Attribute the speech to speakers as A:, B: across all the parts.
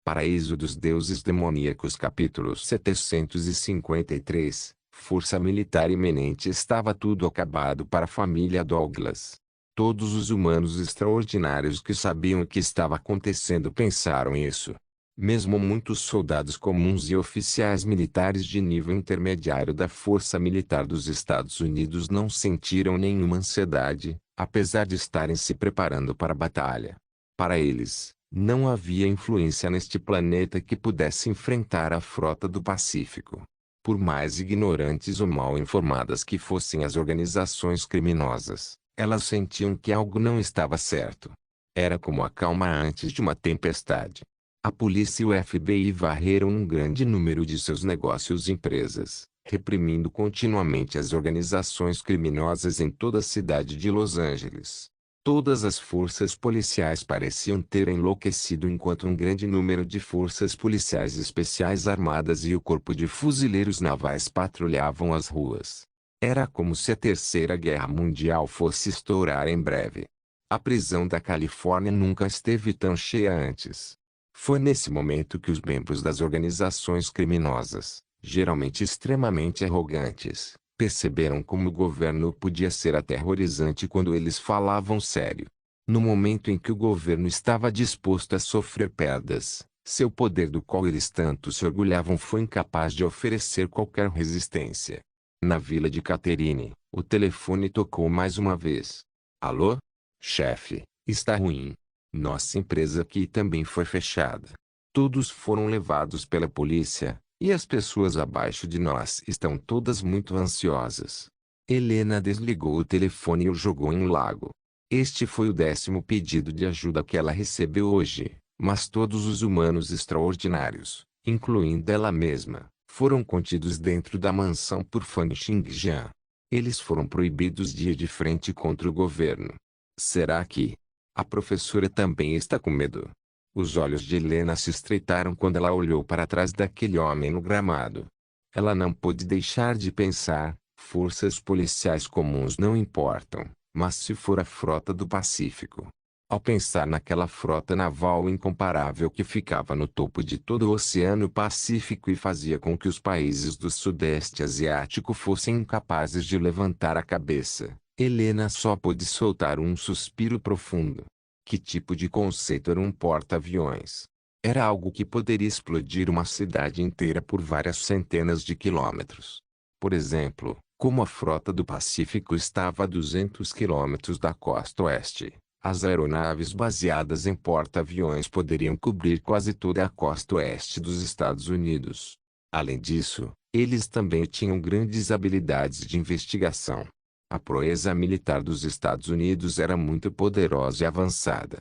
A: Paraíso dos Deuses Demoníacos capítulo 753, Força Militar Iminente. Estava tudo acabado para a família Douglas. Todos os humanos extraordinários que sabiam o que estava acontecendo pensaram isso. Mesmo muitos soldados comuns e oficiais militares de nível intermediário da Força Militar dos Estados Unidos não sentiram nenhuma ansiedade, apesar de estarem se preparando para a batalha. Para eles, não havia influência neste planeta que pudesse enfrentar a frota do Pacífico. Por mais ignorantes ou mal informadas que fossem as organizações criminosas, elas sentiam que algo não estava certo. Era como a calma antes de uma tempestade. A polícia e o FBI varreram um grande número de seus negócios e empresas, reprimindo continuamente as organizações criminosas em toda a cidade de Los Angeles. Todas as forças policiais pareciam ter enlouquecido enquanto um grande número de forças policiais especiais armadas e o corpo de fuzileiros navais patrulhavam as ruas. Era como se a Terceira Guerra Mundial fosse estourar em breve. A prisão da Califórnia nunca esteve tão cheia antes. Foi nesse momento que os membros das organizações criminosas, geralmente extremamente arrogantes, perceberam como o governo podia ser aterrorizante quando eles falavam sério. No momento em que o governo estava disposto a sofrer perdas, seu poder do qual eles tanto se orgulhavam foi incapaz de oferecer qualquer resistência. Na vila de Catherine, o telefone tocou mais uma vez. Alô? Chefe, está ruim. Nossa empresa aqui também foi fechada. Todos foram levados pela polícia. E as pessoas abaixo de nós estão todas muito ansiosas. Helena desligou o telefone e o jogou em um lago. Este foi o 10º pedido de ajuda que ela recebeu hoje, mas todos os humanos extraordinários, incluindo ela mesma, foram contidos dentro da mansão por Fan Xingjian. Eles foram proibidos de ir de frente contra o governo. Será que a professora também está com medo? Os olhos de Helena se estreitaram quando ela olhou para trás daquele homem no gramado. Ela não pôde deixar de pensar, forças policiais comuns não importam, mas se for a frota do Pacífico. Ao pensar naquela frota naval incomparável que ficava no topo de todo o Oceano Pacífico e fazia com que os países do Sudeste Asiático fossem incapazes de levantar a cabeça, Helena só pôde soltar um suspiro profundo. Que tipo de conceito era um porta-aviões? Era algo que poderia explodir uma cidade inteira por várias centenas de quilômetros. Por exemplo, como a frota do Pacífico estava a 200 quilômetros da costa oeste, as aeronaves baseadas em porta-aviões poderiam cobrir quase toda a costa oeste dos Estados Unidos. Além disso, eles também tinham grandes habilidades de investigação. A proeza militar dos Estados Unidos era muito poderosa e avançada.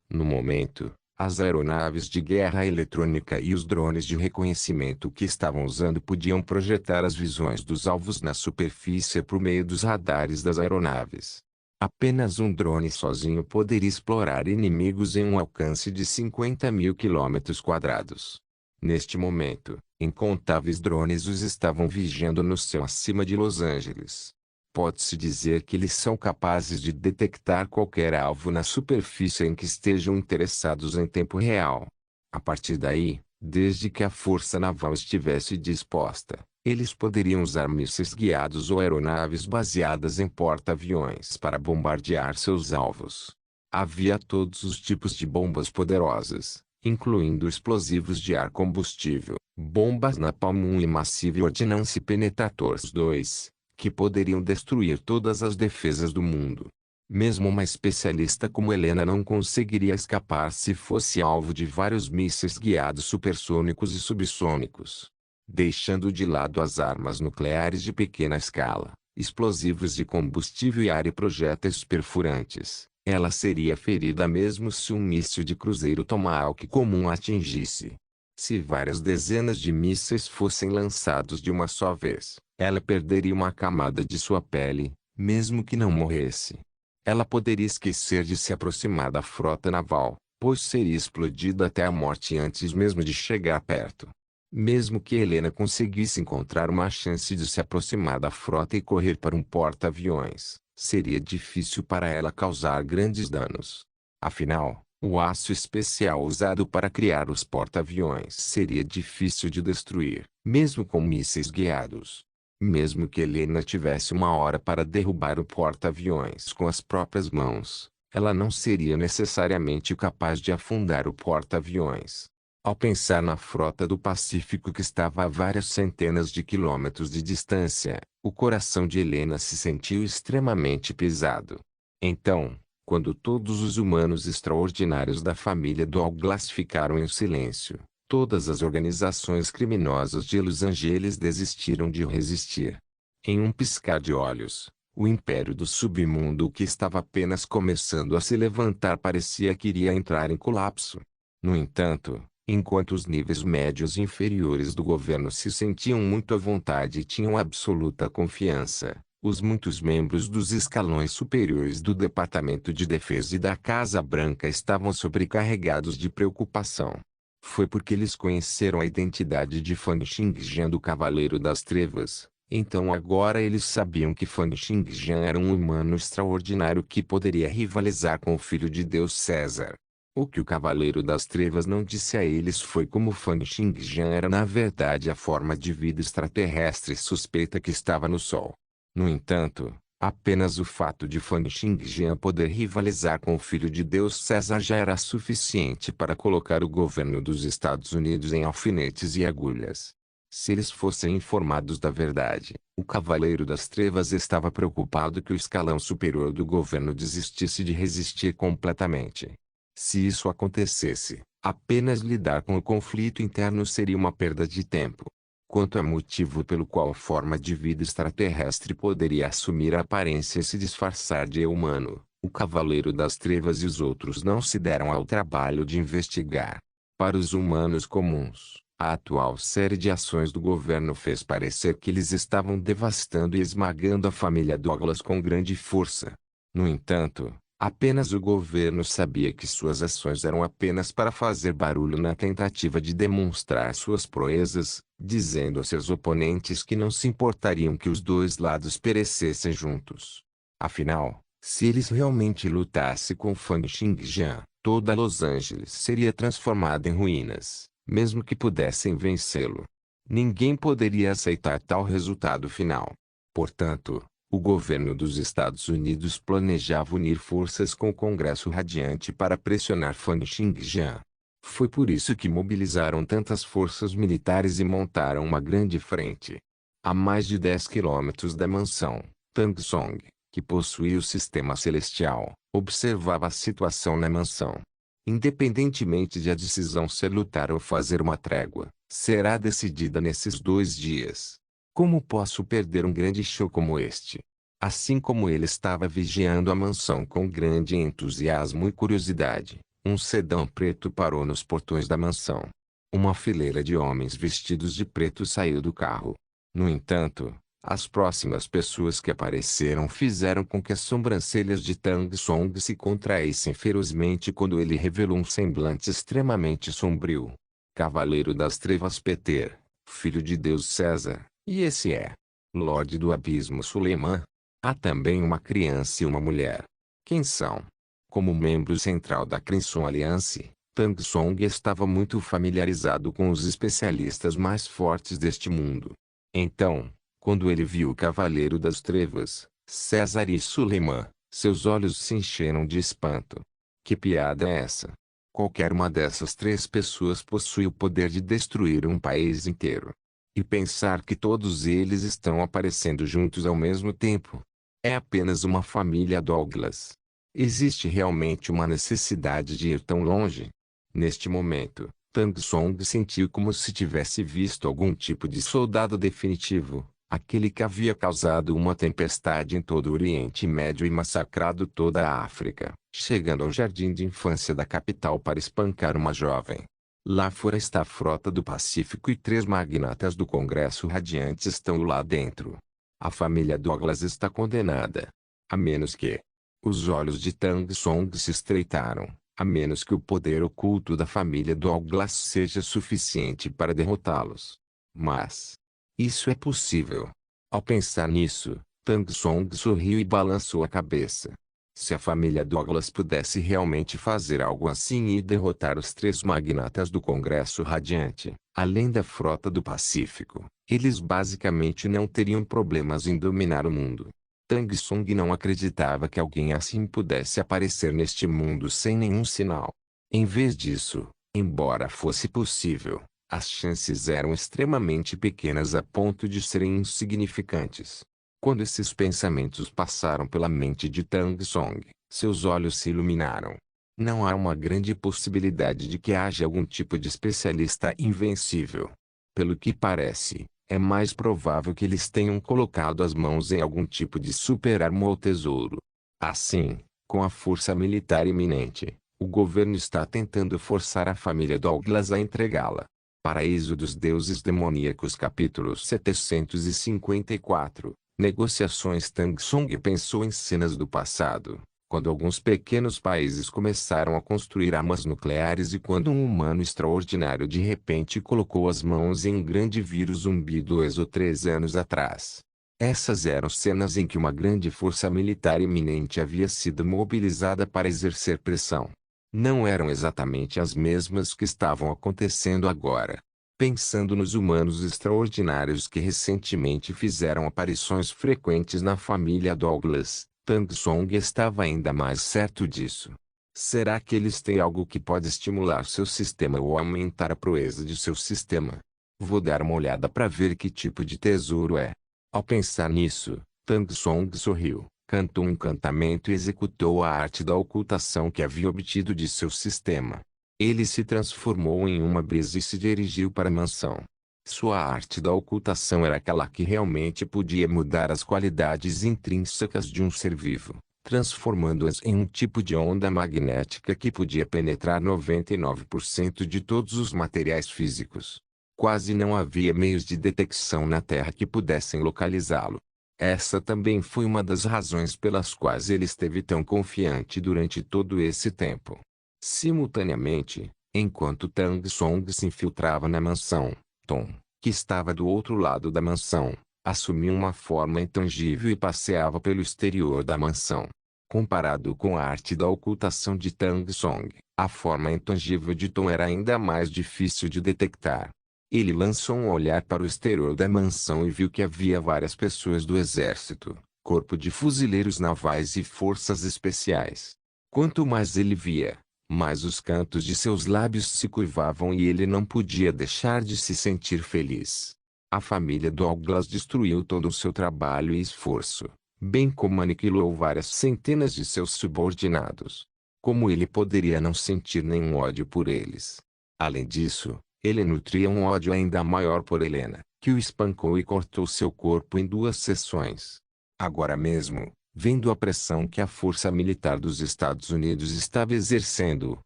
A: No momento, as aeronaves de guerra eletrônica e os drones de reconhecimento que estavam usando podiam projetar as visões dos alvos na superfície por meio dos radares das aeronaves. Apenas um drone sozinho poderia explorar inimigos em um alcance de 50.000 quilômetros quadrados. Neste momento, incontáveis drones os estavam vigiando no céu acima de Los Angeles. Pode-se dizer que eles são capazes de detectar qualquer alvo na superfície em que estejam interessados em tempo real. A partir daí, desde que a força naval estivesse disposta, eles poderiam usar mísseis guiados ou aeronaves baseadas em porta-aviões para bombardear seus alvos. Havia todos os tipos de bombas poderosas, incluindo explosivos de ar combustível, bombas napalm 1 e Massive Ordnance Penetrators 2. Que poderiam destruir todas as defesas do mundo. Mesmo uma especialista como Helena não conseguiria escapar se fosse alvo de vários mísseis guiados supersônicos e subsônicos. Deixando de lado as armas nucleares de pequena escala, explosivos de combustível e ar e projéteis perfurantes, ela seria ferida mesmo se um míssil de cruzeiro Tomahawk comum a atingisse. Se várias dezenas de mísseis fossem lançados de uma só vez, ela perderia uma camada de sua pele, mesmo que não morresse. Ela poderia esquecer de se aproximar da frota naval, pois seria explodida até a morte antes mesmo de chegar perto. Mesmo que Helena conseguisse encontrar uma chance de se aproximar da frota e correr para um porta-aviões, seria difícil para ela causar grandes danos. Afinal, O aço especial usado para criar os porta-aviões seria difícil de destruir, mesmo com mísseis guiados. Mesmo que Helena tivesse uma hora para derrubar o porta-aviões com as próprias mãos, ela não seria necessariamente capaz de afundar o porta-aviões. Ao pensar na frota do Pacífico que estava a várias centenas de quilômetros de distância, o coração de Helena se sentiu extremamente pesado. Então, quando todos os humanos extraordinários da família Douglas ficaram em silêncio, todas as organizações criminosas de Los Angeles desistiram de resistir. Em um piscar de olhos, o império do submundo que estava apenas começando a se levantar parecia que iria entrar em colapso. No entanto, enquanto os níveis médios e inferiores do governo se sentiam muito à vontade e tinham absoluta confiança, os muitos membros dos escalões superiores do Departamento de Defesa e da Casa Branca estavam sobrecarregados de preocupação. Foi porque eles conheceram a identidade de Fan Xingjian do Cavaleiro das Trevas. Então agora eles sabiam que Fan Xingjian era um humano extraordinário que poderia rivalizar com o Filho de Deus César. O que o Cavaleiro das Trevas não disse a eles foi como Fan Xingjian era na verdade a forma de vida extraterrestre suspeita que estava no Sol. No entanto, apenas o fato de Fan Xingjian poder rivalizar com o Filho de Deus César já era suficiente para colocar o governo dos Estados Unidos em alfinetes e agulhas. Se eles fossem informados da verdade, o Cavaleiro das Trevas estava preocupado que o escalão superior do governo desistisse de resistir completamente. Se isso acontecesse, apenas lidar com o conflito interno seria uma perda de tempo. Quanto ao motivo pelo qual a forma de vida extraterrestre poderia assumir a aparência e se disfarçar de humano, o Cavaleiro das Trevas e os outros não se deram ao trabalho de investigar. Para os humanos comuns, a atual série de ações do governo fez parecer que eles estavam devastando e esmagando a família Douglas com grande força. No entanto, apenas o governo sabia que suas ações eram apenas para fazer barulho na tentativa de demonstrar suas proezas, dizendo a seus oponentes que não se importariam que os dois lados perecessem juntos. Afinal, se eles realmente lutassem com Fan Xingjian, toda Los Angeles seria transformada em ruínas, mesmo que pudessem vencê-lo. Ninguém poderia aceitar tal resultado final. Portanto, o governo dos Estados Unidos planejava unir forças com o Congresso Radiante para pressionar Fan Xingjian. Foi por isso que mobilizaram tantas forças militares e montaram uma grande frente. A mais de 10 quilômetros da mansão, Tang Song, que possuía o sistema celestial, observava a situação na mansão. Independentemente de a decisão ser lutar ou fazer uma trégua, será decidida nesses 2 dias. Como posso perder um grande show como este? Assim como ele estava vigiando a mansão com grande entusiasmo e curiosidade, um sedã preto parou nos portões da mansão. Uma fileira de homens vestidos de preto saiu do carro. No entanto, as próximas pessoas que apareceram fizeram com que as sobrancelhas de Tang Song se contraíssem ferozmente quando ele revelou um semblante extremamente sombrio. Cavaleiro das Trevas Peter, filho de Deus César. E esse é Lorde do Abismo Suleiman. Há também uma criança e uma mulher. Quem são? Como membro central da Crimson Alliance, Tang Song estava muito familiarizado com os especialistas mais fortes deste mundo. Então, quando ele viu o Cavaleiro das Trevas, César e Suleiman, seus olhos se encheram de espanto. Que piada é essa? Qualquer uma dessas 3 pessoas possui o poder de destruir um país inteiro. E pensar que todos eles estão aparecendo juntos ao mesmo tempo. É apenas uma família Douglas. Existe realmente uma necessidade de ir tão longe? Neste momento, Tang Song sentiu como se tivesse visto algum tipo de soldado definitivo, aquele que havia causado uma tempestade em todo o Oriente Médio e massacrado toda a África, chegando ao jardim de infância da capital para espancar uma jovem. Lá fora está a frota do Pacífico e 3 magnatas do Congresso Radiante estão lá dentro. A família Douglas está condenada. A menos que... Os olhos de Tang Song se estreitaram. A menos que o poder oculto da família Douglas seja suficiente para derrotá-los. Mas... isso é possível. Ao pensar nisso, Tang Song sorriu e balançou a cabeça. Se a família Douglas pudesse realmente fazer algo assim e derrotar os 3 magnatas do Congresso Radiante, além da frota do Pacífico, eles basicamente não teriam problemas em dominar o mundo. Tang Song não acreditava que alguém assim pudesse aparecer neste mundo sem nenhum sinal. Em vez disso, embora fosse possível, as chances eram extremamente pequenas a ponto de serem insignificantes. Quando esses pensamentos passaram pela mente de Tang Song, seus olhos se iluminaram. Não há uma grande possibilidade de que haja algum tipo de especialista invencível. Pelo que parece, é mais provável que eles tenham colocado as mãos em algum tipo de super-arma ou tesouro. Assim, com a força militar iminente, o governo está tentando forçar a família Douglas a entregá-la. Paraíso dos Deuses Demoníacos capítulo 754. Negociações. Tang Song pensou em cenas do passado, quando alguns pequenos países começaram a construir armas nucleares e quando um humano extraordinário de repente colocou as mãos em um grande vírus zumbi 2 ou 3 anos atrás. Essas eram cenas em que uma grande força militar iminente havia sido mobilizada para exercer pressão. Não eram exatamente as mesmas que estavam acontecendo agora. Pensando nos humanos extraordinários que recentemente fizeram aparições frequentes na família Douglas, Tang Song estava ainda mais certo disso. Será que eles têm algo que pode estimular seu sistema ou aumentar a proeza de seu sistema? Vou dar uma olhada para ver que tipo de tesouro é. Ao pensar nisso, Tang Song sorriu, cantou um encantamento e executou a arte da ocultação que havia obtido de seu sistema. Ele se transformou em uma brisa e se dirigiu para a mansão. Sua arte da ocultação era aquela que realmente podia mudar as qualidades intrínsecas de um ser vivo, transformando-as em um tipo de onda magnética que podia penetrar 99% de todos os materiais físicos. Quase não havia meios de detecção na Terra que pudessem localizá-lo. Essa também foi uma das razões pelas quais ele esteve tão confiante durante todo esse tempo. Simultaneamente, enquanto Tang Song se infiltrava na mansão, Tom, que estava do outro lado da mansão, assumiu uma forma intangível e passeava pelo exterior da mansão. Comparado com a arte da ocultação de Tang Song, a forma intangível de Tom era ainda mais difícil de detectar. Ele lançou um olhar para o exterior da mansão e viu que havia várias pessoas do exército, corpo de fuzileiros navais e forças especiais. Quanto mais ele via, mas os cantos de seus lábios se curvavam e ele não podia deixar de se sentir feliz. A família Douglas destruiu todo o seu trabalho e esforço, bem como aniquilou várias centenas de seus subordinados. Como ele poderia não sentir nenhum ódio por eles? Além disso, ele nutria um ódio ainda maior por Helena, que o espancou e cortou seu corpo em 2 seções. Agora mesmo, vendo a pressão que a força militar dos Estados Unidos estava exercendo,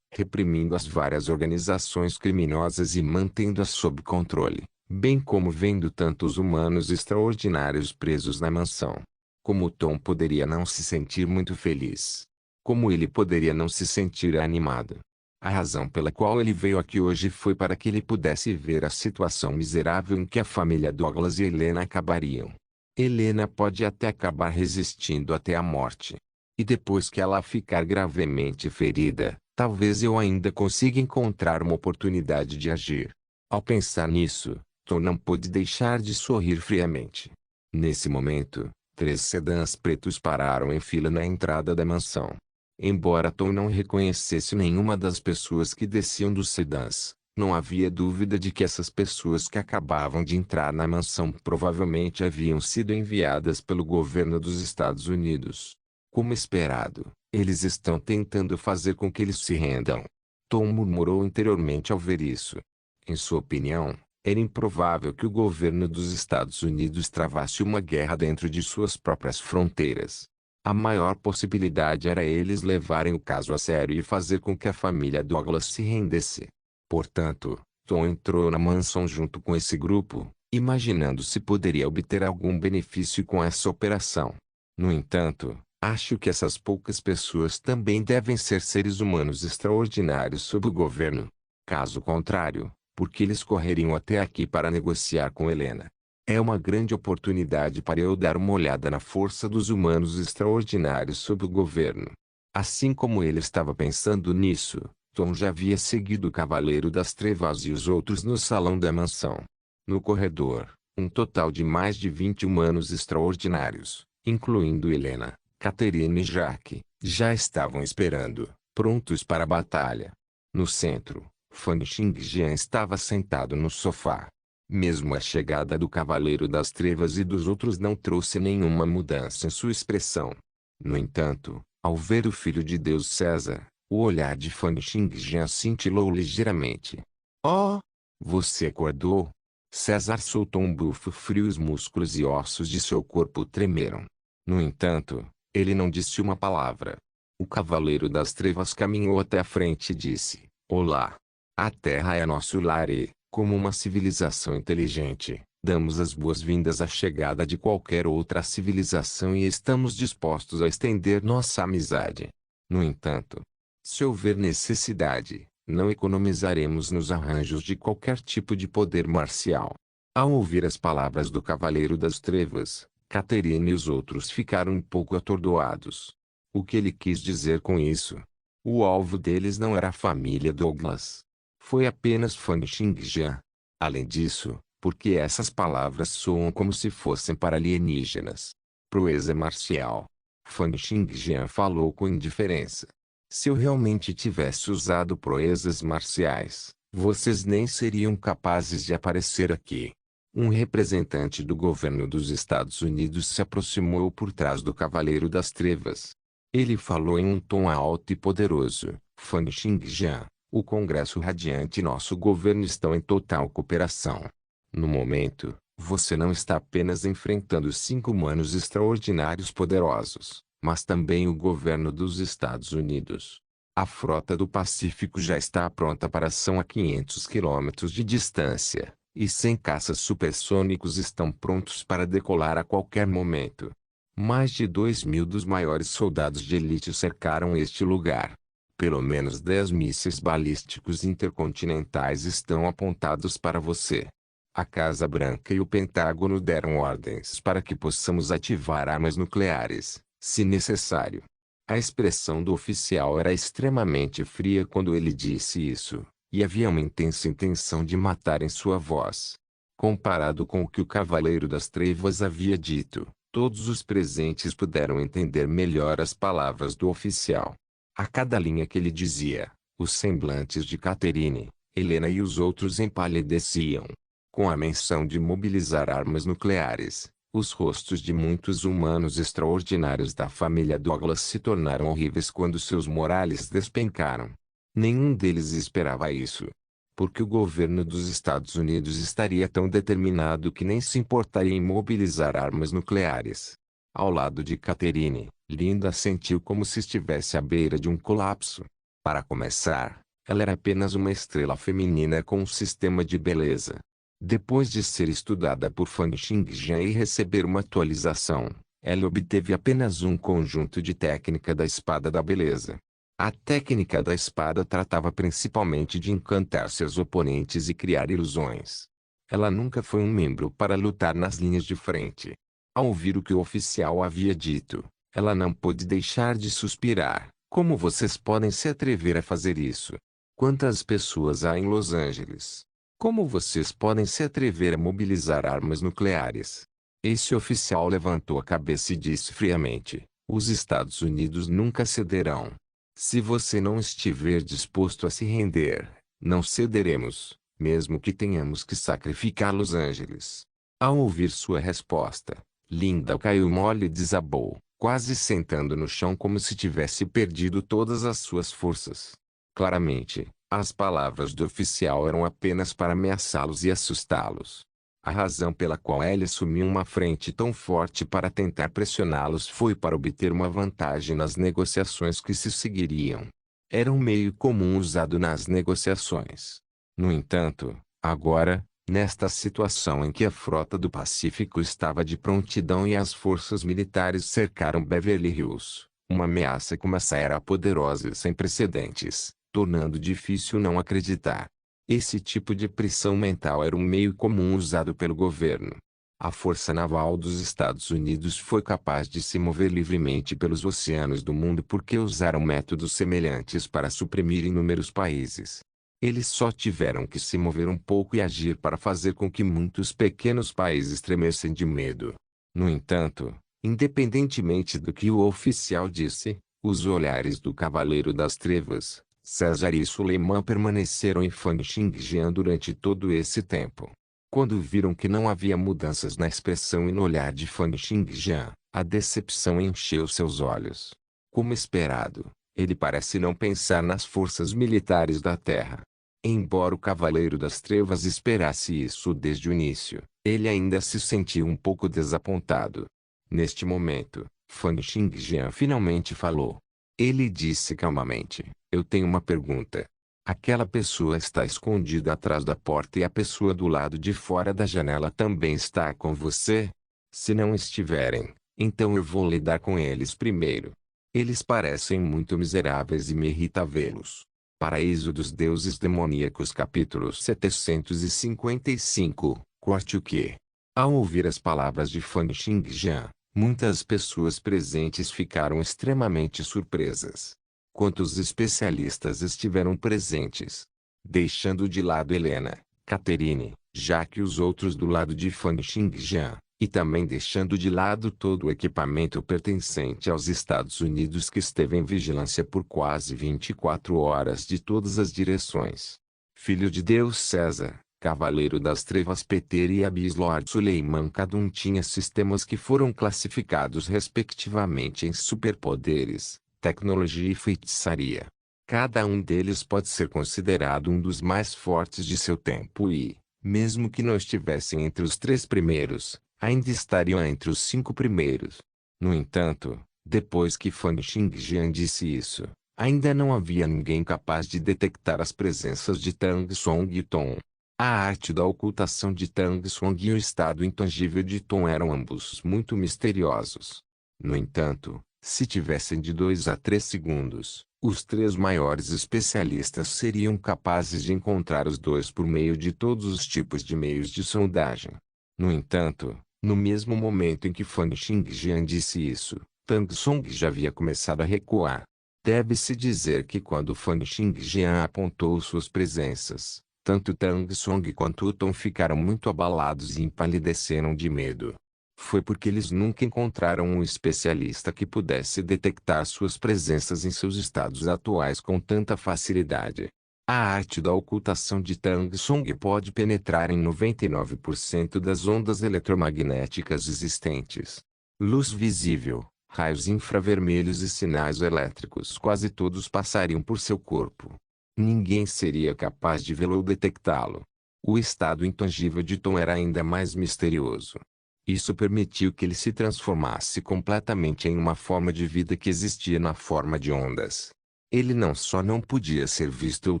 A: reprimindo as várias organizações criminosas e mantendo-as sob controle, bem como vendo tantos humanos extraordinários presos na mansão. Como Tom poderia não se sentir muito feliz? Como ele poderia não se sentir animado? A razão pela qual ele veio aqui hoje foi para que ele pudesse ver a situação miserável em que a família Douglas e Helena acabariam. Helena pode até acabar resistindo até a morte. E depois que ela ficar gravemente ferida, talvez eu ainda consiga encontrar uma oportunidade de agir. Ao pensar nisso, Tom não pôde deixar de sorrir friamente. Nesse momento, 3 sedãs pretos pararam em fila na entrada da mansão. Embora Tom não reconhecesse nenhuma das pessoas que desciam dos sedãs, não havia dúvida de que essas pessoas que acabavam de entrar na mansão provavelmente haviam sido enviadas pelo governo dos Estados Unidos. Como esperado, eles estão tentando fazer com que eles se rendam. Tom murmurou interiormente ao ver isso. Em sua opinião, era improvável que o governo dos Estados Unidos travasse uma guerra dentro de suas próprias fronteiras. A maior possibilidade era eles levarem o caso a sério e fazer com que a família Douglas se rendesse. Portanto, Tom entrou na mansão junto com esse grupo, imaginando se poderia obter algum benefício com essa operação. No entanto, acho que essas poucas pessoas também devem ser seres humanos extraordinários sob o governo. Caso contrário, por que eles correriam até aqui para negociar com Helena? É uma grande oportunidade para eu dar uma olhada na força dos humanos extraordinários sob o governo. Assim como ele estava pensando nisso, Tom já havia seguido o Cavaleiro das Trevas e os outros no salão da mansão. No corredor, um total de mais de 20 humanos extraordinários, incluindo Helena, Catherine e Jack, já estavam esperando, prontos para a batalha. No centro, Fan Xingjian estava sentado no sofá. Mesmo a chegada do Cavaleiro das Trevas e dos outros não trouxe nenhuma mudança em sua expressão. No entanto, ao ver o Filho de Deus César, o olhar de Fan Xingjian cintilou ligeiramente. Oh! Você acordou? César soltou um bufo frio e os músculos e ossos de seu corpo tremeram. No entanto, ele não disse uma palavra. O Cavaleiro das Trevas caminhou até a frente e disse: Olá! A Terra é nosso lar e, como uma civilização inteligente, damos as boas-vindas à chegada de qualquer outra civilização e estamos dispostos a estender nossa amizade. No entanto, se houver necessidade, não economizaremos nos arranjos de qualquer tipo de poder marcial. Ao ouvir as palavras do Cavaleiro das Trevas, Catherine e os outros ficaram um pouco atordoados. O que ele quis dizer com isso? O alvo deles não era a família Douglas. Foi apenas Fan Xingjian. Além disso, porque essas palavras soam como se fossem para alienígenas. Proeza marcial. Fan Xingjian falou com indiferença. Se eu realmente tivesse usado proezas marciais, vocês nem seriam capazes de aparecer aqui. Um representante do governo dos Estados Unidos se aproximou por trás do Cavaleiro das Trevas. Ele falou em um tom alto e poderoso: Fan Xingjian, o Congresso Radiante e nosso governo estão em total cooperação. No momento, você não está apenas enfrentando 5 humanos extraordinários poderosos, mas também o governo dos Estados Unidos. A frota do Pacífico já está pronta para ação a 500 quilômetros de distância, e 100 caças supersônicos estão prontos para decolar a qualquer momento. Mais de 2.000 dos maiores soldados de elite cercaram este lugar. Pelo menos 10 mísseis balísticos intercontinentais estão apontados para você. A Casa Branca e o Pentágono deram ordens para que possamos ativar armas nucleares, se necessário. A expressão do oficial era extremamente fria quando ele disse isso, e havia uma intensa intenção de matar em sua voz. Comparado com o que o Cavaleiro das Trevas havia dito, todos os presentes puderam entender melhor as palavras do oficial. A cada linha que ele dizia, os semblantes de Catherine, Helena e os outros empalideciam. Com a menção de mobilizar armas nucleares, os rostos de muitos humanos extraordinários da família Douglas se tornaram horríveis quando seus morales despencaram. Nenhum deles esperava isso. Porque o governo dos Estados Unidos estaria tão determinado que nem se importaria em mobilizar armas nucleares. Ao lado de Catherine, Linda sentiu como se estivesse à beira de um colapso. Para começar, ela era apenas uma estrela feminina com um sistema de beleza. Depois de ser estudada por Fan Xingjian e receber uma atualização, ela obteve apenas um conjunto de técnica da espada da beleza. A técnica da espada tratava principalmente de encantar seus oponentes e criar ilusões. Ela nunca foi um membro para lutar nas linhas de frente. Ao ouvir o que o oficial havia dito, ela não pôde deixar de suspirar. Como vocês podem se atrever a fazer isso? Quantas pessoas há em Los Angeles? Como vocês podem se atrever a mobilizar armas nucleares? Esse oficial levantou a cabeça e disse friamente: os Estados Unidos nunca cederão. Se você não estiver disposto a se render, não cederemos, mesmo que tenhamos que sacrificar Los Angeles. Ao ouvir sua resposta, Linda caiu mole e desabou, quase sentando no chão como se tivesse perdido todas as suas forças. Claramente, as palavras do oficial eram apenas para ameaçá-los e assustá-los. A razão pela qual ele assumiu uma frente tão forte para tentar pressioná-los foi para obter uma vantagem nas negociações que se seguiriam. Era um meio comum usado nas negociações. No entanto, agora, nesta situação em que a frota do Pacífico estava de prontidão e as forças militares cercaram Beverly Hills, uma ameaça como essa era poderosa e sem precedentes, tornando difícil não acreditar. Esse tipo de pressão mental era um meio comum usado pelo governo. A Força Naval dos Estados Unidos foi capaz de se mover livremente pelos oceanos do mundo porque usaram métodos semelhantes para suprimir inúmeros países. Eles só tiveram que se mover um pouco e agir para fazer com que muitos pequenos países tremessem de medo. No entanto, independentemente do que o oficial disse, os olhares do Cavaleiro das Trevas, César e Suleiman permaneceram em Fan Xingjian durante todo esse tempo. Quando viram que não havia mudanças na expressão e no olhar de Fan Xingjian, a decepção encheu seus olhos. Como esperado, ele parece não pensar nas forças militares da Terra. Embora o Cavaleiro das Trevas esperasse isso desde o início, ele ainda se sentiu um pouco desapontado. Neste momento, Fan Xingjian finalmente falou. Ele disse calmamente, eu tenho uma pergunta. Aquela pessoa está escondida atrás da porta e a pessoa do lado de fora da janela também está com você? Se não estiverem, então eu vou lidar com eles primeiro. Eles parecem muito miseráveis e me irrita vê-los. Paraíso dos Deuses Demoníacos capítulo 755, corte o quê? Ao ouvir as palavras de Fan Xingjian, muitas pessoas presentes ficaram extremamente surpresas. Quantos especialistas estiveram presentes? Deixando de lado Helena, Catherine, já que os outros do lado de Fan Xingjian, e também deixando de lado todo o equipamento pertencente aos Estados Unidos que esteve em vigilância por quase 24 horas de todas as direções. Filho de Deus César, Cavaleiro das Trevas Peter e Abis Lord Suleiman, cada um tinha sistemas que foram classificados respectivamente em superpoderes, tecnologia e feitiçaria. Cada um deles pode ser considerado um dos mais fortes de seu tempo e, mesmo que não estivessem entre os 3 primeiros, ainda estariam entre os 5 primeiros. No entanto, depois que Fan Xingjian disse isso, ainda não havia ninguém capaz de detectar as presenças de Tang Song e Tom. A arte da ocultação de Tang Song e o estado intangível de Tom eram ambos muito misteriosos. No entanto, se tivessem de 2 a 3 segundos, os 3 maiores especialistas seriam capazes de encontrar os dois por meio de todos os tipos de meios de sondagem. No entanto, no mesmo momento em que Fan Xingjian disse isso, Tang Song já havia começado a recuar. Deve-se dizer que quando Fan Xingjian apontou suas presenças, tanto Tang Song quanto Tom ficaram muito abalados e empalideceram de medo. Foi porque eles nunca encontraram um especialista que pudesse detectar suas presenças em seus estados atuais com tanta facilidade. A arte da ocultação de Tang Song pode penetrar em 99% das ondas eletromagnéticas existentes. Luz visível, raios infravermelhos e sinais elétricos quase todos passariam por seu corpo. Ninguém seria capaz de vê-lo ou detectá-lo. O estado intangível de Tom era ainda mais misterioso. Isso permitiu que ele se transformasse completamente em uma forma de vida que existia na forma de ondas. Ele não só não podia ser visto ou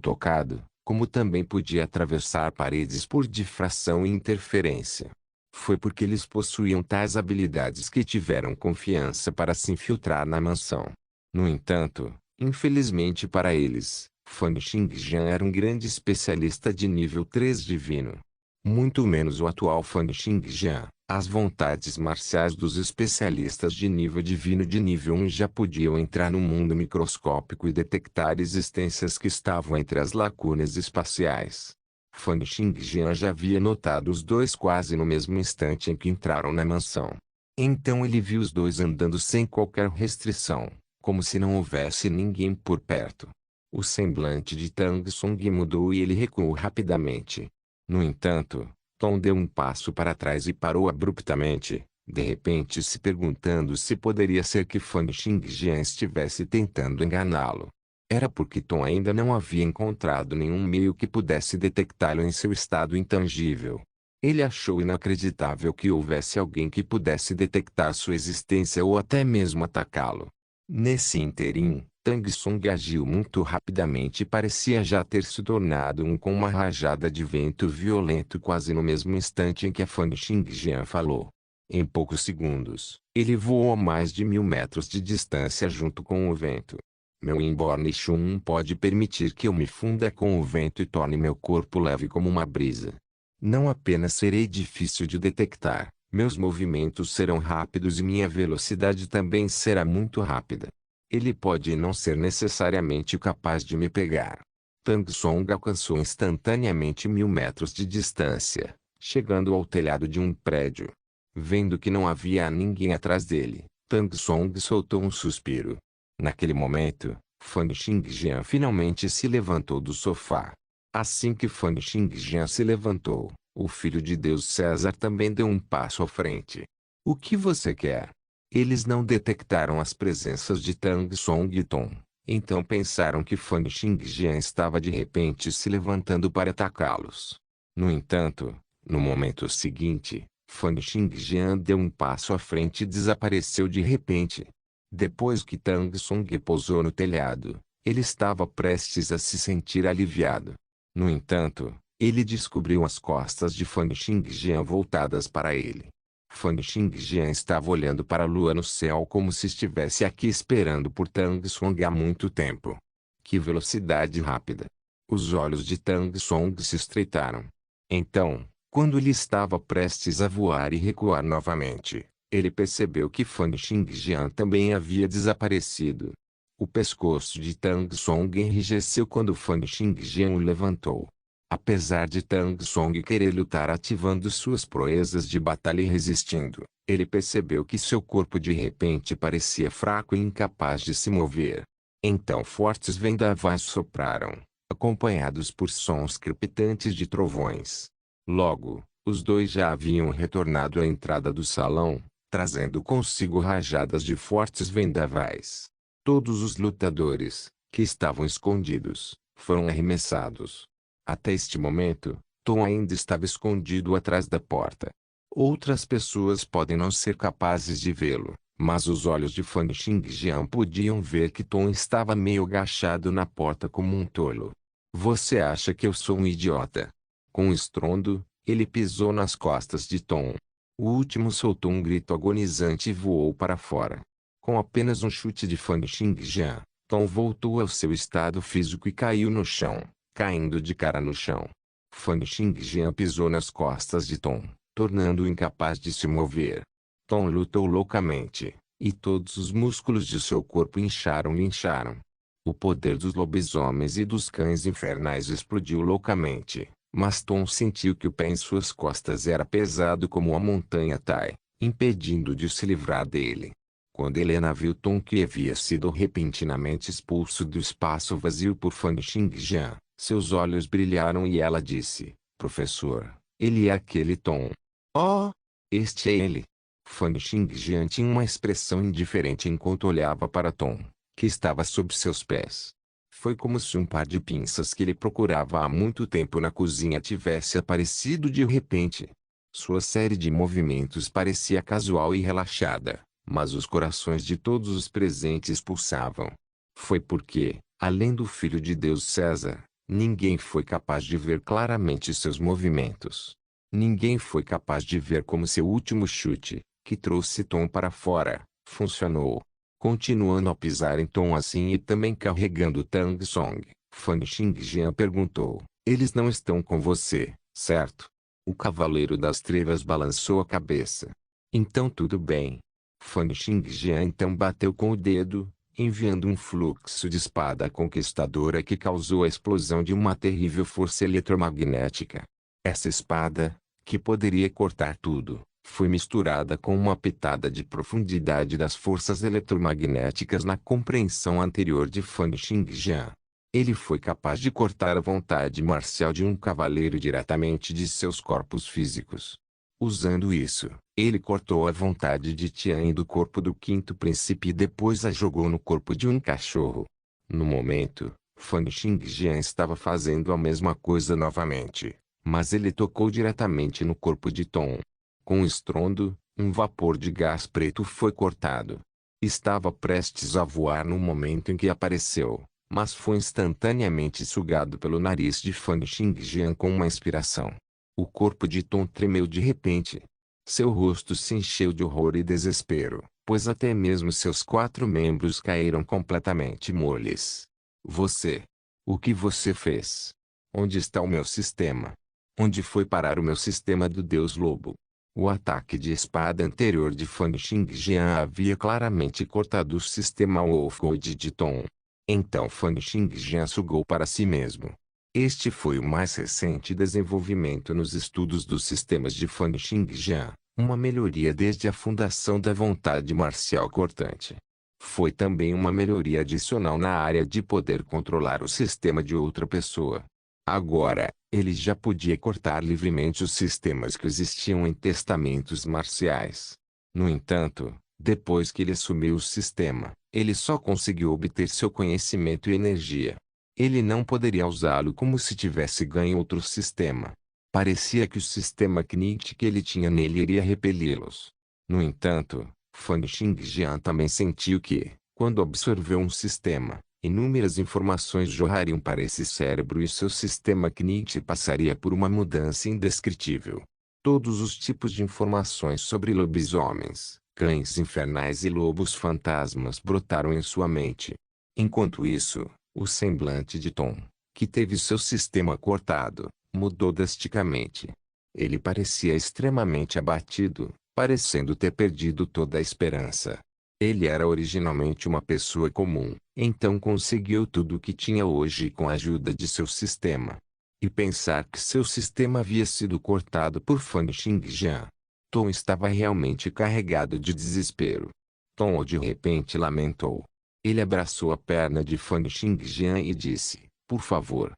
A: tocado, como também podia atravessar paredes por difração e interferência. Foi porque eles possuíam tais habilidades que tiveram confiança para se infiltrar na mansão. No entanto, infelizmente para eles, Fan Xingjian era um grande especialista de nível 3 divino. Muito menos o atual Fan Xingjian. As vontades marciais dos especialistas de nível divino de nível 1 já podiam entrar no mundo microscópico e detectar existências que estavam entre as lacunas espaciais. Fan Xingjian já havia notado os dois quase no mesmo instante em que entraram na mansão. Então ele viu os dois andando sem qualquer restrição, como se não houvesse ninguém por perto. O semblante de Tang Song mudou e ele recuou rapidamente. No entanto, Tom deu um passo para trás e parou abruptamente, de repente se perguntando se poderia ser que Fan Xingjian estivesse tentando enganá-lo. Era porque Tom ainda não havia encontrado nenhum meio que pudesse detectá-lo em seu estado intangível. Ele achou inacreditável que houvesse alguém que pudesse detectar sua existência ou até mesmo atacá-lo. Nesse ínterim, Tang Song agiu muito rapidamente e parecia já ter se tornado um com uma rajada de vento violento quase no mesmo instante em que a Fan Xingjian falou. Em poucos segundos, ele voou a mais de 1000 metros de distância junto com o vento. Meu Inborn Shun pode permitir que eu me funda com o vento e torne meu corpo leve como uma brisa. Não apenas serei difícil de detectar, Meus movimentos serão rápidos e minha velocidade também será muito rápida. Ele pode não ser necessariamente capaz de me pegar. Tang Song alcançou instantaneamente 1000 metros de distância, chegando ao telhado de um prédio. Vendo que não havia ninguém atrás dele, Tang Song soltou um suspiro. Naquele momento, Fan Xingjian finalmente se levantou do sofá. Assim que Fan Xingjian se levantou, o filho de Deus César também deu um passo à frente. O que você quer? Eles não detectaram as presenças de Tang Song e Tom. Então pensaram que Fan Xingjian estava de repente se levantando para atacá-los. No entanto, no momento seguinte, Fan Xingjian deu um passo à frente e desapareceu de repente. Depois que Tang Song pousou no telhado, ele estava prestes a se sentir aliviado. No entanto, ele descobriu as costas de Fan Xingjian voltadas para ele. Fan Xingjian estava olhando para a lua no céu como se estivesse aqui esperando por Tang Song há muito tempo. Que velocidade rápida! Os olhos de Tang Song se estreitaram. Então, quando ele estava prestes a voar e recuar novamente, ele percebeu que Fan Xingjian também havia desaparecido. O pescoço de Tang Song enrijeceu quando Fan Xingjian o levantou. Apesar de Tang Song querer lutar ativando suas proezas de batalha e resistindo, ele percebeu que seu corpo de repente parecia fraco e incapaz de se mover. Então fortes vendavais sopraram, acompanhados por sons crepitantes de trovões. Logo, os dois já haviam retornado à entrada do salão, trazendo consigo rajadas de fortes vendavais. Todos os lutadores, que estavam escondidos, foram arremessados. Até este momento, Tom ainda estava escondido atrás da porta. Outras pessoas podem não ser capazes de vê-lo, mas os olhos de Fan Xingjian podiam ver que Tom estava meio agachado na porta como um tolo. Você acha que eu sou um idiota? Com um estrondo, ele pisou nas costas de Tom. O último soltou um grito agonizante e voou para fora. Com apenas um chute de Fan Xingjian, Tom voltou ao seu estado físico e caiu no chão, caindo de cara no chão. Fan Xingjian pisou nas costas de Tom, tornando-o incapaz de se mover. Tom lutou loucamente, e todos os músculos de seu corpo incharam e incharam. O poder dos lobisomens e dos cães infernais explodiu loucamente, mas Tom sentiu que o pé em suas costas era pesado como uma montanha Tai, impedindo de se livrar dele. Quando Helena viu Tom que havia sido repentinamente expulso do espaço vazio por Fan Xingjian, seus olhos brilharam e ela disse, Professor, ele é aquele Tom. Oh, este é ele. Fan Xingjian tinha uma expressão indiferente enquanto olhava para Tom, que estava sob seus pés. Foi como se um par de pinças que ele procurava há muito tempo na cozinha tivesse aparecido de repente. Sua série de movimentos parecia casual e relaxada, mas os corações de todos os presentes pulsavam. Foi porque, além do Filho de Deus César, ninguém foi capaz de ver claramente seus movimentos. Ninguém foi capaz de ver como seu último chute, que trouxe Tom para fora, funcionou. Continuando a pisar em Tom assim e também carregando Tang Song, Fan Xingjian perguntou, eles não estão com você, certo? O Cavaleiro das Trevas balançou a cabeça. Então tudo bem. Fan Xingjian então bateu com o dedo, enviando um fluxo de espada conquistadora que causou a explosão de uma terrível força eletromagnética. Essa espada, que poderia cortar tudo, foi misturada com uma pitada de profundidade das forças eletromagnéticas na compreensão anterior de Fan Xingjian. Ele foi capaz de cortar a vontade marcial de um cavaleiro diretamente de seus corpos físicos. Usando isso, ele cortou a vontade de Tian do corpo do quinto príncipe e depois a jogou no corpo de um cachorro. No momento, Fan Xingjian estava fazendo a mesma coisa novamente, mas ele tocou diretamente no corpo de Tom. Com um estrondo, um vapor de gás preto foi cortado. Estava prestes a voar no momento em que apareceu, mas foi instantaneamente sugado pelo nariz de Fan Xingjian com uma inspiração. O corpo de Tom tremeu de repente. Seu rosto se encheu de horror e desespero, pois até mesmo seus 4 membros caíram completamente moles. Você. O que você fez? Onde está o meu sistema? Onde foi parar o meu sistema do Deus Lobo? O ataque de espada anterior de Fan Xingjian havia claramente cortado o sistema Wolfgold de Tom. Então Fan Xingjian sugou para si mesmo. Este foi o mais recente desenvolvimento nos estudos dos sistemas de Fan Xingjian, uma melhoria desde a fundação da vontade marcial cortante. Foi também uma melhoria adicional na área de poder controlar o sistema de outra pessoa. Agora, ele já podia cortar livremente os sistemas que existiam em testamentos marciais. No entanto, depois que ele assumiu o sistema, ele só conseguiu obter seu conhecimento e energia. Ele não poderia usá-lo como se tivesse ganho outro sistema. Parecia que o sistema Knit que ele tinha nele iria repeli-los. No entanto, Fan Xingjian também sentiu que, quando absorveu um sistema, inúmeras informações jorrariam para esse cérebro e seu sistema Knit passaria por uma mudança indescritível. Todos os tipos de informações sobre lobisomens, cães infernais e lobos fantasmas brotaram em sua mente. Enquanto isso, o semblante de Tom, que teve seu sistema cortado, mudou drasticamente. Ele parecia extremamente abatido, parecendo ter perdido toda a esperança. Ele era originalmente uma pessoa comum, então conseguiu tudo o que tinha hoje com a ajuda de seu sistema. E pensar que seu sistema havia sido cortado por Fan Xingjian. Tom estava realmente carregado de desespero. Tom de repente lamentou. Ele abraçou a perna de Fan Xingjian e disse, por favor,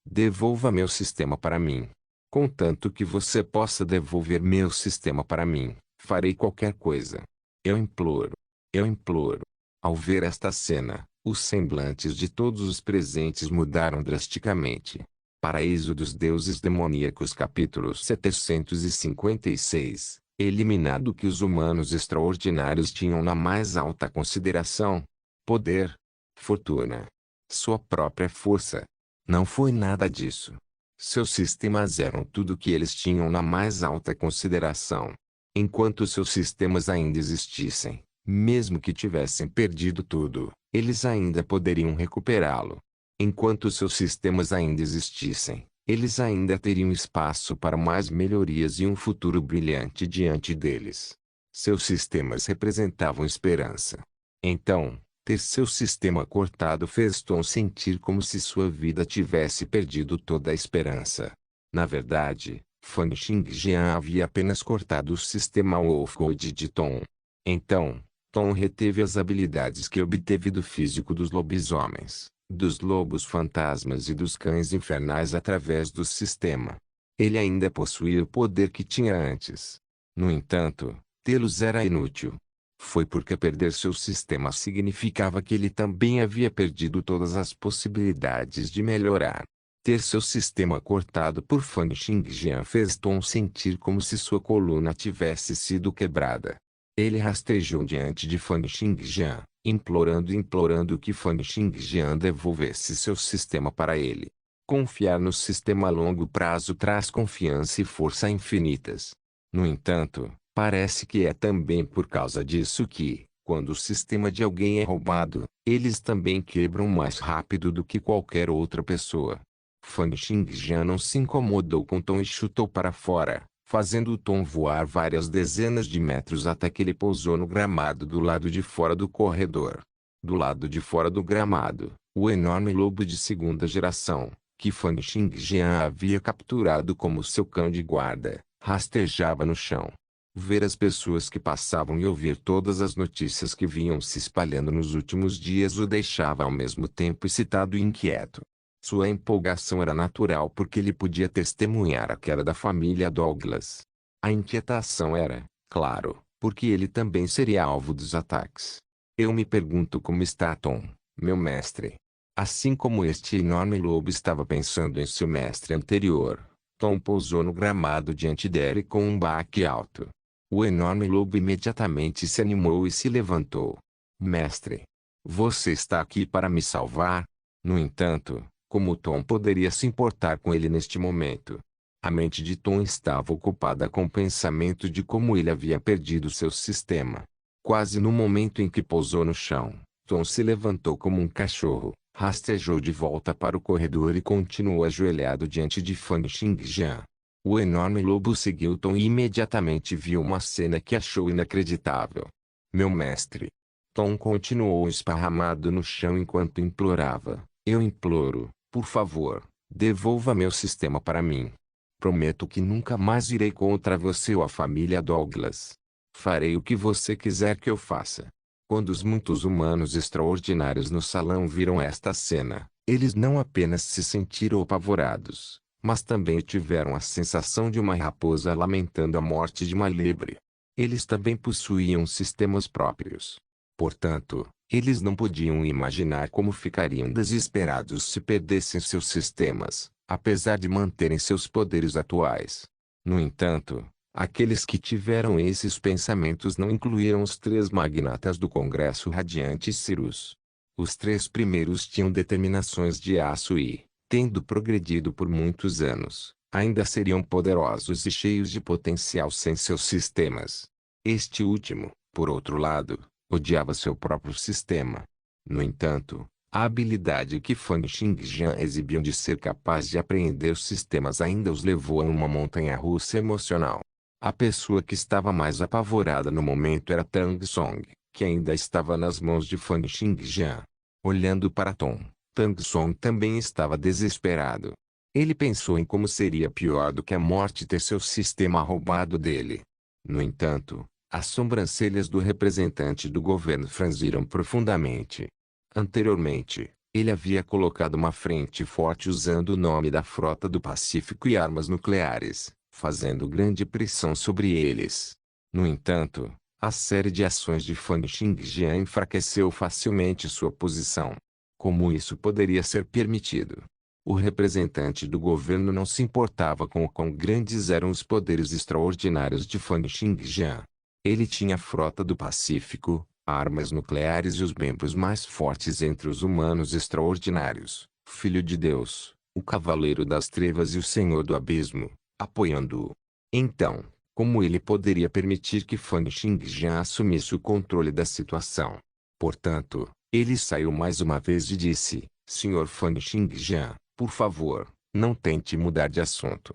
A: devolva meu sistema para mim. Contanto que você possa devolver meu sistema para mim, farei qualquer coisa. Eu imploro. Eu imploro. Ao ver esta cena, os semblantes de todos os presentes mudaram drasticamente. Paraíso dos Deuses Demoníacos capítulo 756, eliminado que os humanos extraordinários tinham na mais alta consideração. Poder. Fortuna. Sua própria força. Não foi nada disso. Seus sistemas eram tudo que eles tinham na mais alta consideração. Enquanto seus sistemas ainda existissem, mesmo que tivessem perdido tudo, eles ainda poderiam recuperá-lo. Enquanto seus sistemas ainda existissem, eles ainda teriam espaço para mais melhorias e um futuro brilhante diante deles. Seus sistemas representavam esperança. Então, ter seu sistema cortado fez Tom sentir como se sua vida tivesse perdido toda a esperança. Na verdade, Fan Xingjian havia apenas cortado o sistema Wolfgold de Tom. Então, Tom reteve as habilidades que obteve do físico dos lobisomens, dos lobos fantasmas e dos cães infernais através do sistema. Ele ainda possuía o poder que tinha antes. No entanto, tê-los era inútil. Foi porque perder seu sistema significava que ele também havia perdido todas as possibilidades de melhorar. Ter seu sistema cortado por Fan Xingjian fez Tom sentir como se sua coluna tivesse sido quebrada. Ele rastejou diante de Fan Xingjian, implorando que Fan Xingjian devolvesse seu sistema para ele. Confiar no sistema a longo prazo traz confiança e força infinitas. No entanto, parece que é também por causa disso que, quando o sistema de alguém é roubado, eles também quebram mais rápido do que qualquer outra pessoa. Fan Xingjian não se incomodou com Tom e chutou para fora, fazendo o Tom voar várias dezenas de metros até que ele pousou no gramado do lado de fora do corredor. Do lado de fora do gramado, o enorme lobo de segunda geração, que Fan Xingjian havia capturado como seu cão de guarda, rastejava no chão. Ver as pessoas que passavam e ouvir todas as notícias que vinham se espalhando nos últimos dias o deixava ao mesmo tempo excitado e inquieto. Sua empolgação era natural porque ele podia testemunhar a queda da família Douglas. A inquietação era, claro, porque ele também seria alvo dos ataques. Eu me pergunto como está Tom, meu mestre. Assim como este enorme lobo estava pensando em seu mestre anterior, Tom pousou no gramado diante dele com um baque alto. O enorme lobo imediatamente se animou e se levantou. Mestre, você está aqui para me salvar? No entanto, como Tom poderia se importar com ele neste momento? A mente de Tom estava ocupada com o pensamento de como ele havia perdido seu sistema. Quase no momento em que pousou no chão, Tom se levantou como um cachorro, rastejou de volta para o corredor e continuou ajoelhado diante de Fan Xingjian. O enorme lobo seguiu Tom e imediatamente viu uma cena que achou inacreditável. Meu mestre. Tom continuou esparramado no chão enquanto implorava. Eu imploro, por favor, devolva meu sistema para mim. Prometo que nunca mais irei contra você ou a família Douglas. Farei o que você quiser que eu faça. Quando os muitos humanos extraordinários no salão viram esta cena, eles não apenas se sentiram apavorados, mas também tiveram a sensação de uma raposa lamentando a morte de uma lebre. Eles também possuíam sistemas próprios. Portanto, eles não podiam imaginar como ficariam desesperados se perdessem seus sistemas, apesar de manterem seus poderes atuais. No entanto, aqueles que tiveram esses pensamentos não incluíram os três magnatas do Congresso Radiante Cirrus. Os três primeiros tinham determinações de aço e, tendo progredido por muitos anos, ainda seriam poderosos e cheios de potencial sem seus sistemas. Este último, por outro lado, odiava seu próprio sistema. No entanto, a habilidade que Fan Xingjian exibiu de ser capaz de apreender sistemas ainda os levou a uma montanha-russa emocional. A pessoa que estava mais apavorada no momento era Tang Song, que ainda estava nas mãos de Fan Xingjian. Olhando para Tom, Tang Song também estava desesperado. Ele pensou em como seria pior do que a morte ter seu sistema roubado dele. No entanto, as sobrancelhas do representante do governo franziram profundamente. Anteriormente, ele havia colocado uma frente forte usando o nome da Frota do Pacífico e armas nucleares, fazendo grande pressão sobre eles. No entanto, a série de ações de Fan Xingjian enfraqueceu facilmente sua posição. Como isso poderia ser permitido? O representante do governo não se importava com o quão grandes eram os poderes extraordinários de Fan Xingjian. Ele tinha a Frota do Pacífico, armas nucleares e os membros mais fortes entre os humanos extraordinários, Filho de Deus, o Cavaleiro das Trevas e o Senhor do Abismo, apoiando-o. Então, como ele poderia permitir que Fan Xingjian assumisse o controle da situação? Portanto, ele saiu mais uma vez e disse, Sr. Fan Xingjian, por favor, não tente mudar de assunto.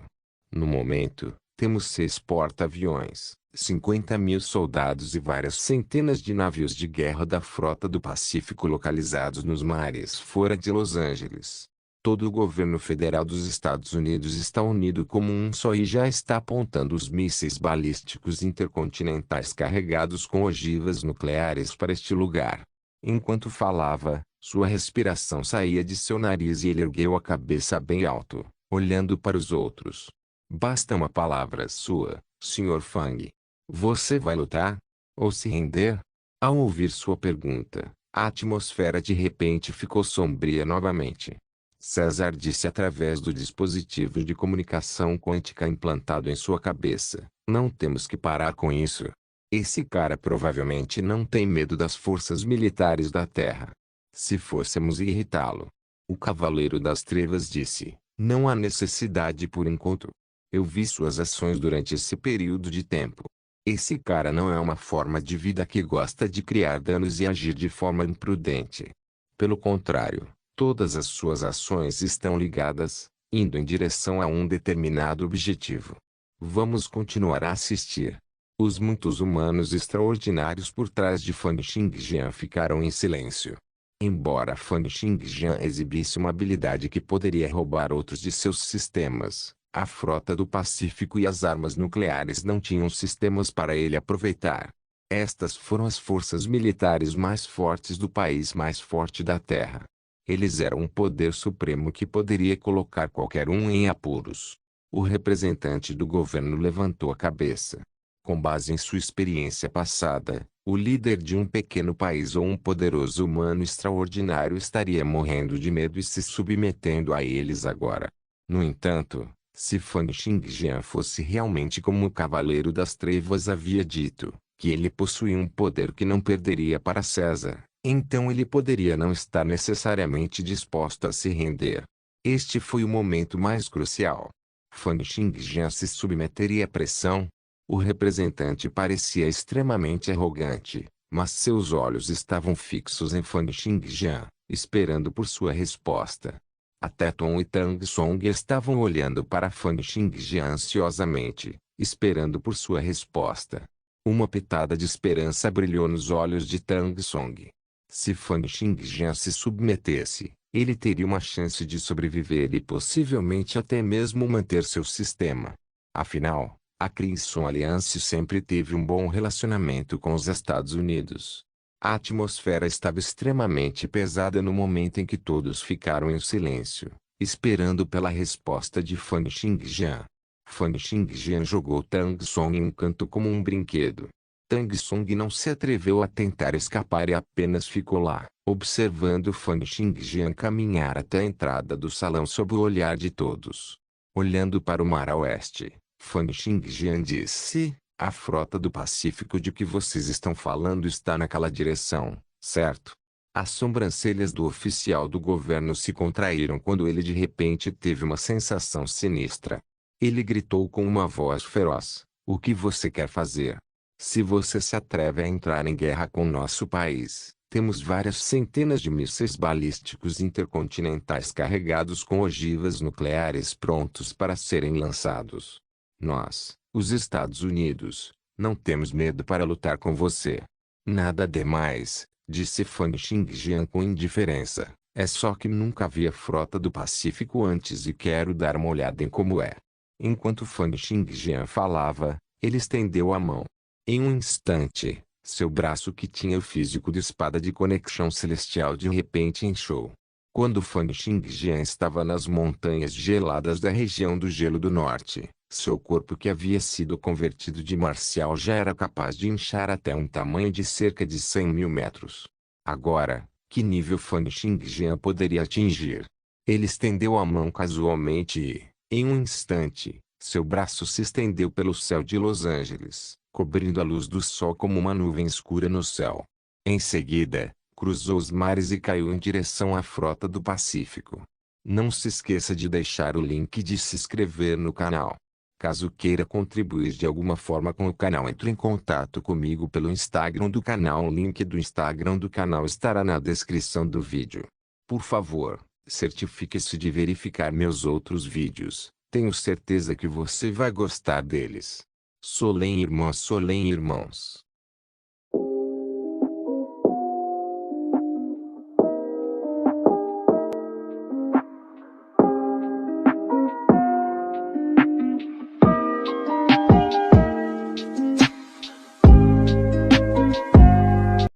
A: No momento, temos 6 porta-aviões, 50.000 soldados e várias centenas de navios de guerra da Frota do Pacífico localizados nos mares fora de Los Angeles. Todo o governo federal dos Estados Unidos está unido como um só e já está apontando os mísseis balísticos intercontinentais carregados com ogivas nucleares para este lugar. Enquanto falava, sua respiração saía de seu nariz e ele ergueu a cabeça bem alto, olhando para os outros. Basta uma palavra sua, Sr. Fang. Você vai lutar? Ou se render? Ao ouvir sua pergunta, a atmosfera de repente ficou sombria novamente. César disse através do dispositivo de comunicação quântica implantado em sua cabeça, não temos que parar com isso. Esse cara provavelmente não tem medo das forças militares da Terra. Se fôssemos irritá-lo. O Cavaleiro das Trevas disse, não há necessidade por enquanto. Eu vi suas ações durante esse período de tempo. Esse cara não é uma forma de vida que gosta de criar danos e agir de forma imprudente. Pelo contrário, todas as suas ações estão ligadas, indo em direção a um determinado objetivo. Vamos continuar a assistir. Os muitos humanos extraordinários por trás de Fan Xingjian ficaram em silêncio. Embora Fan Xingjian exibisse uma habilidade que poderia roubar outros de seus sistemas, a Frota do Pacífico e as armas nucleares não tinham sistemas para ele aproveitar. Estas foram as forças militares mais fortes do país mais forte da Terra. Eles eram um poder supremo que poderia colocar qualquer um em apuros. O representante do governo levantou a cabeça. Com base em sua experiência passada, o líder de um pequeno país ou um poderoso humano extraordinário estaria morrendo de medo e se submetendo a eles agora. No entanto, se Fan Xingjian fosse realmente como o Cavaleiro das Trevas havia dito, que ele possuía um poder que não perderia para César, então ele poderia não estar necessariamente disposto a se render. Este foi o momento mais crucial. Fan Xingjian se submeteria à pressão. O representante parecia extremamente arrogante, mas seus olhos estavam fixos em Fan Xingjian, esperando por sua resposta. Até Tom e Tang Song estavam olhando para Fan Xingjian ansiosamente, esperando por sua resposta. Uma pitada de esperança brilhou nos olhos de Tang Song. Se Fan Xingjian se submetesse, ele teria uma chance de sobreviver e possivelmente até mesmo manter seu sistema. Afinal, a Crimson Alliance sempre teve um bom relacionamento com os Estados Unidos. A atmosfera estava extremamente pesada no momento em que todos ficaram em silêncio, esperando pela resposta de Fan Xingjian. Fan Xingjian jogou Tang Song em um canto como um brinquedo. Tang Song não se atreveu a tentar escapar e apenas ficou lá, observando Fan Xingjian caminhar até a entrada do salão sob o olhar de todos. Olhando para o mar a oeste, Fan Xingjian disse: "A frota do Pacífico de que vocês estão falando está naquela direção, certo?" As sobrancelhas do oficial do governo se contraíram quando ele de repente teve uma sensação sinistra. Ele gritou com uma voz feroz: "O que você quer fazer? Se você se atreve a entrar em guerra com nosso país, temos várias centenas de mísseis balísticos intercontinentais carregados com ogivas nucleares prontos para serem lançados. Nós, os Estados Unidos, não temos medo para lutar com você." "Nada demais", disse Fan Xingjian com indiferença. "É só que nunca vi a frota do Pacífico antes e quero dar uma olhada em como é." Enquanto Fan Xingjian falava, ele estendeu a mão. Em um instante, seu braço que tinha o físico de espada de conexão celestial de repente inchou. Quando Fan Xingjian estava nas montanhas geladas da região do Gelo do Norte, seu corpo que havia sido convertido de marcial já era capaz de inchar até um tamanho de cerca de 100.000 metros. Agora, que nível Fan Xingjian poderia atingir? Ele estendeu a mão casualmente e, em um instante, seu braço se estendeu pelo céu de Los Angeles, cobrindo a luz do sol como uma nuvem escura no céu. Em seguida, cruzou os mares e caiu em direção à frota do Pacífico. Não se esqueça de deixar o link e de se inscrever no canal. Caso queira contribuir de alguma forma com o canal, entre em contato comigo pelo Instagram do canal. O link do Instagram do canal estará na descrição do vídeo. Por favor, certifique-se de verificar meus outros vídeos. Tenho certeza que você vai gostar deles. Solem irmãos.